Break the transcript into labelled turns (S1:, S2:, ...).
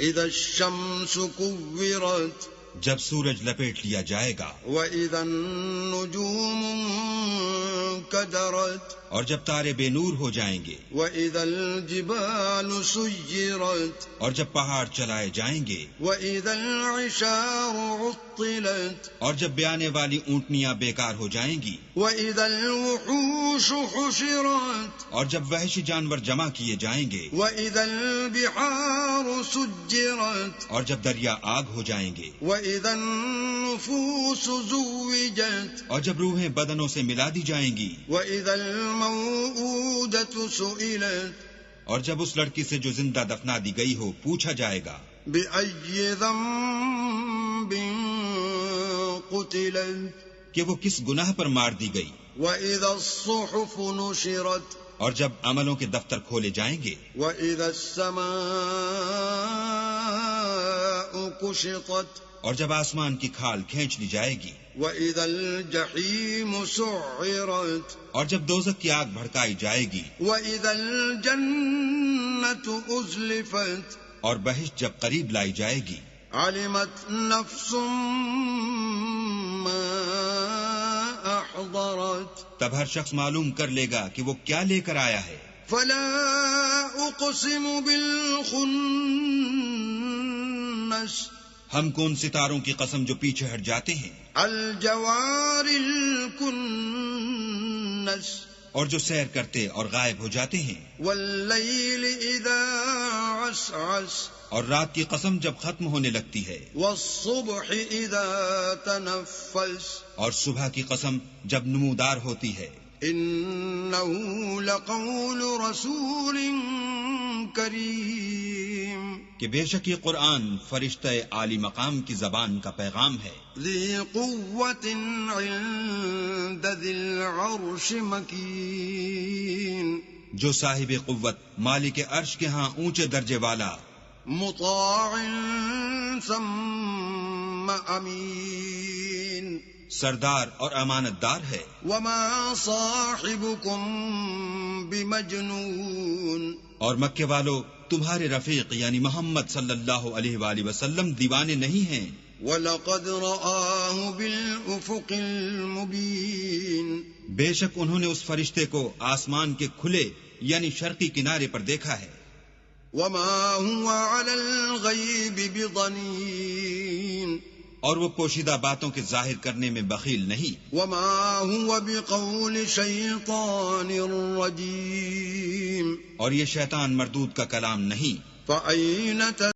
S1: اذا الشمس كورت
S2: جب سورج لپیٹ لیا جائے گا،
S1: واذا النجوم انكدرت
S2: اور جب تارے بے نور ہو جائیں گے،
S1: واذا الجبال سيرت
S2: اور جب پہاڑ چلائے جائیں گے،
S1: واذا العشار عطلت
S2: اور جب بیانے والی اونٹنیاں بیکار ہو جائیں گی،
S1: واذا الوحوش حشرت
S2: اور جب وحشی جانور جمع کیے جائیں گے،
S1: واذا البحار سجرت
S2: اور جب دریا آگ ہو جائیں گے،
S1: واذا النفوس زوجت
S2: اور جب روحیں بدنوں سے ملا دی جائیں گی،
S1: واذا الموءودة سئلت
S2: اور جب اس لڑکی سے جو زندہ دفنا دی گئی ہو پوچھا جائے گا،
S1: بأي ذنب قتلت
S2: کہ وہ کس گناہ پر مار دی گئی،
S1: وإذا الصحف نشرت
S2: اور جب عملوں کے دفتر کھولے جائیں گے،
S1: وإذا السماء كشطت
S2: اور جب آسمان کی کھال کھینچ لی جائے گی،
S1: وإذا الجحيم سعرت
S2: اور جب دوزخ کی آگ بھڑکائی جائے گی،
S1: وإذا الجنة أزلفت
S2: اور بہشت جب قریب لائی جائے گی،
S1: علمت نفس ما أحضرت
S2: تب ہر شخص معلوم کر لے گا کہ وہ کیا لے کر آیا ہے۔
S1: فلا أقسم بالخنس
S2: ہم کون ستاروں کی قسم جو پیچھے ہٹ جاتے ہیں،
S1: الجوار الكنس
S2: اور جو سیر کرتے اور غائب ہو جاتے ہیں،
S1: واللیل اذا عسعس
S2: اور رات کی قسم جب ختم ہونے لگتی ہے،
S1: والصبح اذا تنفس
S2: اور صبح کی قسم جب نمودار ہوتی ہے،
S1: انه لقول رسول کریم
S2: کہ بے شک یہ قرآن فرشتہ عالی مقام کی زبان کا پیغام ہے،
S1: ذی قوت عند ذی العرش مکین
S2: جو صاحب قوت مالک عرش کے ہاں اونچے درجے والا،
S1: مطاع ثم امین
S2: سردار اور امانت دار ہے،
S1: وما صاحبكم بمجنون
S2: اور مکے والو تمہارے رفیق یعنی محمد صلی اللہ علیہ وآلہ وسلم دیوانے نہیں ہیں،
S1: وَلَقَدْ رَآهُ بِالْأُفُقِ الْمُبِينِ
S2: بے شک انہوں نے اس فرشتے کو آسمان کے کھلے یعنی شرقی کنارے پر دیکھا ہے،
S1: وَمَا هُوَ عَلَى الْغَيْبِ بِضَنِينٍ
S2: اور وہ پوشیدہ باتوں کے ظاہر کرنے میں بخیل نہیں،
S1: وَمَا هُوَ بِقَوْلِ شَيْطَانٍ رَجِيمٍ
S2: اور یہ شیطان مردود کا کلام نہیں۔
S1: فَأَيْنَ